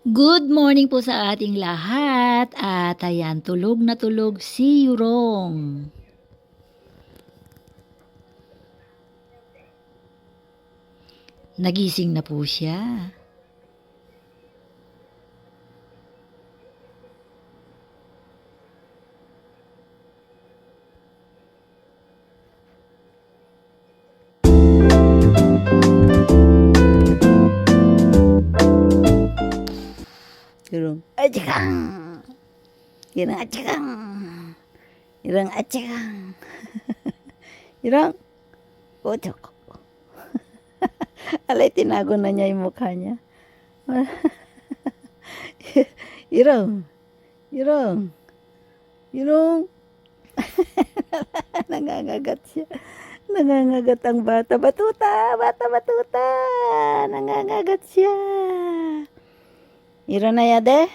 Good morning po sa ating lahat at ayan, tulog na tulog si Yurong. Nagising na po siya. Irong acikang. Irong acikang. Irong acikang. Irong. Kocok. Alay, tinago na niya yung mukha niya. Irong. Irong. Irong. Nangangagat siya. Nangangagat ang bata. Batuta. Bata, batuta. Nangangagat siya. Iro na yade?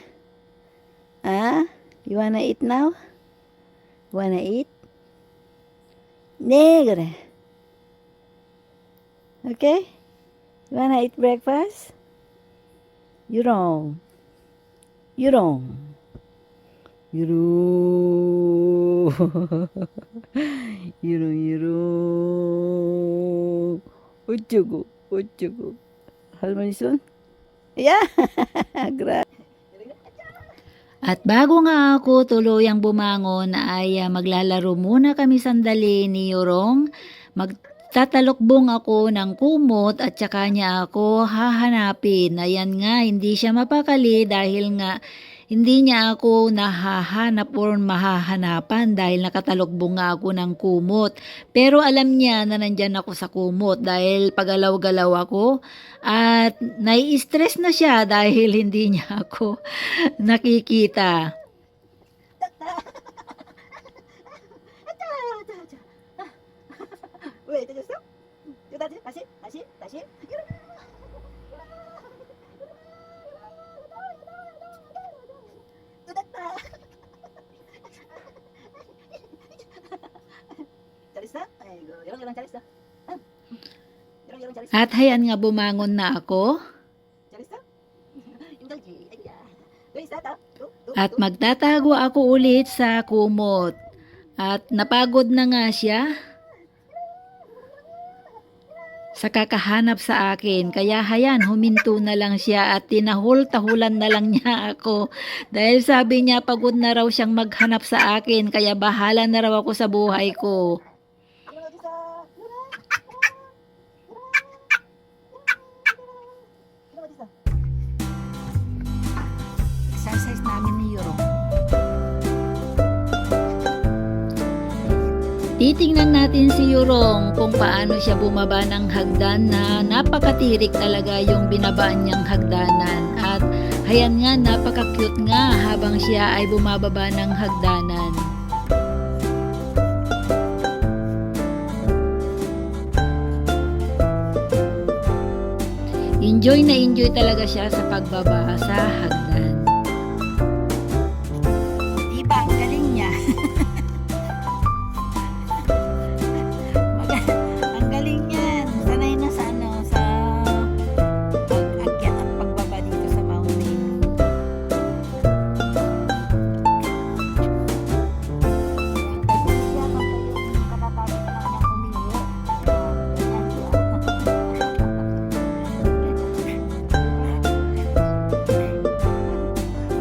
Ah? You wanna eat now? Wanna eat? Negre. Okay? You wanna eat breakfast? You wrong. You wrong. You wrong. You wrong, you wrong. Ucugu, ucugu. Halmanison? Yeah. At bago nga ako tuluyang bumangon ay maglalaro muna kami sandali ni Yurong. Magtatalokbong ako ng kumot at saka niya ako hahanapin. Ayan nga, hindi siya mapakali dahil nga hindi niya ako nahahanap or mahahanapan dahil nakatalokbong nga ako ng kumot. Pero alam niya na nandyan ako sa kumot dahil pagalaw-galaw ako at nai-stress na siya dahil hindi niya ako nakikita. Wait, just stop. 다시, 다시, 다시. 잘했어? 아이고, 이런 잘했어. 이런 잘했어. At hayan nga bumangon na ako 잘했어? 힘들지. 아이야. 또 있어, 또. at magtatago ako ulit sa kumot. At napagod na nga siya sa kakahanap sa akin. Kaya hayan, huminto na lang siya at tinahul-tahulan na lang niya ako. Dahil sabi niya pagod na raw siyang maghanap sa akin. Kaya bahala na raw ako sa buhay ko. Exercise namin ni Yurong. Titingnan natin si Yurong kung paano siya bumaba ng hagdan na napakatirik talaga yung binabaan niyang hagdanan. At hayan nga, napaka-cute nga habang siya ay bumababa ng hagdanan. Enjoy talaga siya sa pagbaba sa hagdan. Diba, ang galing niya. Ang galing niyan. Sanay na sa sa pag-akyat at pagbaba dito sa mountain.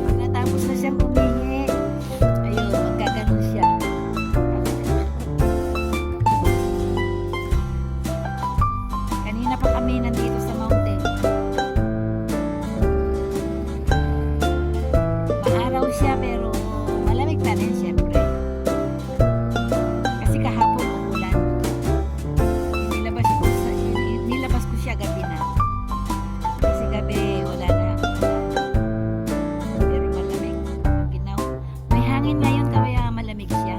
Pag natapos na siyang umihi, ayun, magkaganon siya. Kanina pa kami nandito sa mountain. Maaraw siya pero malamig pa rin siyempre. Kasi kahapon umulan. Nilabas ko siya gabi na. Kasi gabi wala na. Pero malamig. Ginaw. May hangin ngayon kaya malamig siya.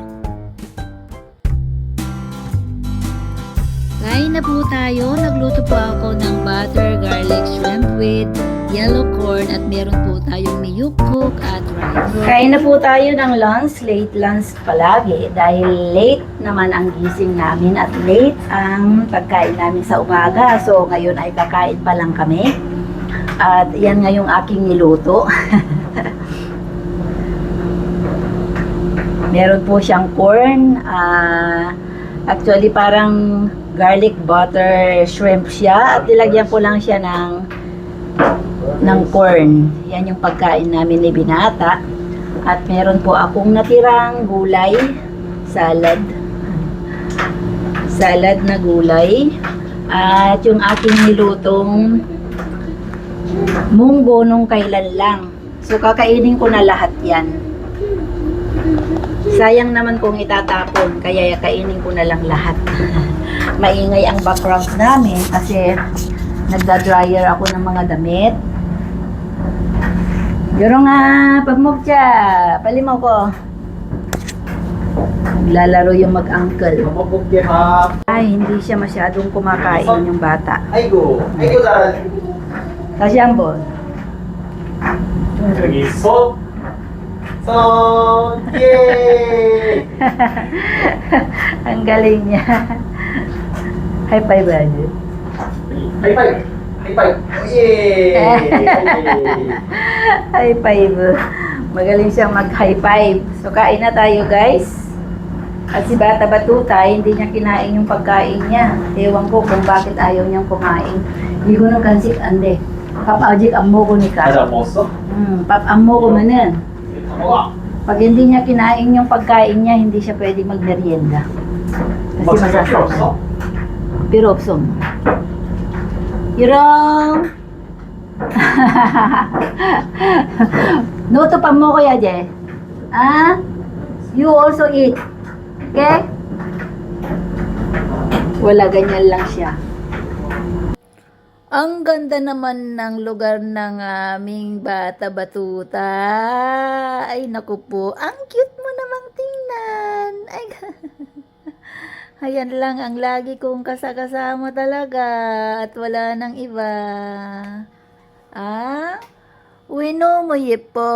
Kain na po tayo. Nagluto po ako ng butter garlic shrimp with yellow corn at meron po tayong niyuk cook at rice. Kain na po tayo ng lunch, late lunch palagi dahil late naman ang gising namin at late ang pagkain namin sa umaga. So ngayon ay kakain pa lang kami. At yan nga yung aking niluto. Meron po siyang corn. Actually, parang garlic butter shrimp siya. At nilagyan ko lang siya ng corn. Yan yung pagkain namin ni Binata. At meron po akong natirang gulay. Salad. Salad na gulay. At yung aking nilutong munggo nung kailan lang. So, kakainin ko na lahat yan. Sayang naman kung itatapon, kaya kainin ko na lang lahat. Maingay ang background namin kasi nagda-dryer ako ng mga damit. Yoro nga, pag-move siya, palimaw ko. Naglalaro yung mag-uncle. Ay, hindi siya masyadong kumakain yung bata. 아이고, 아이고 잘하네. Kasi ang ball. 여기 손, 예. Ang galing niya. High five, Brad. 하이파이브, 하이파이브, 예. High five. Magaling siyang mag-high five. So, kain na tayo, guys. At si Bata Batuta, hindi niya kinain yung pagkain niya. Ewan ko kung bakit ayaw niyang kumain. Hindi ko nung kansik, ande. Papajik ammo ko ni Ka. 가자 먹었어? Papammo ko manan. 다 먹어. Pag hindi niya kinain yung pagkain niya, hindi siya pwedeng magmerienda. Kasi 뭐 생각 필요 masasakit. 없어? Pero opsom. Yurong! Nuto pa mo kuya Je. Ah? You also eat. Okay? Wala, ganyan lang siya. Ang ganda naman ng lugar ng aming Bata Batuta. Ay, naku po. Ang cute mo namang tingnan. Ay, ayan lang ang lagi kong kasakasama talaga. At wala nang iba. Ah? Wino mo po.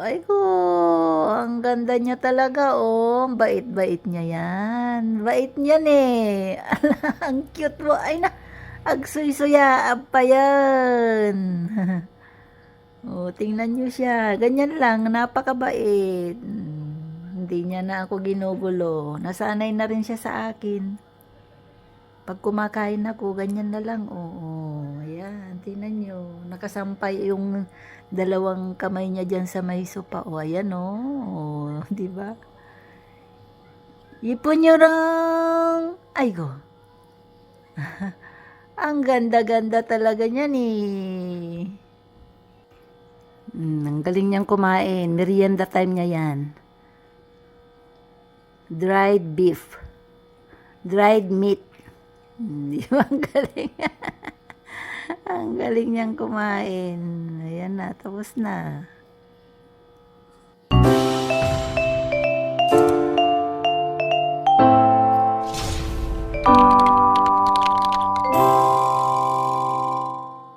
Ay ko, ang ganda niya talaga, oh. Bait-bait niya yan. Bait niyan eh. Ang cute mo. Ay na. Agsuy-suya pa yan. Oh, tingnan niyo siya. Ganyan lang, napakabait. Hindi niya na ako ginugulo. Nasanay na rin siya sa akin. Pag kumakain ako, ganyan na lang. Oo, ayan, tingnan niyo. Nakasampay yung dalawang kamay niya dyan sa may sopa. O, ayan o. Oh, di ba? Ipon niyo lang. Ay go. Ang ganda-ganda talaga niyan eh. Ang galing niyang kumain. Merienda time niya yan. Dried beef. Dried meat. Di ba ang galing? Ang galing niyang kumain. Ayan na, tapos na.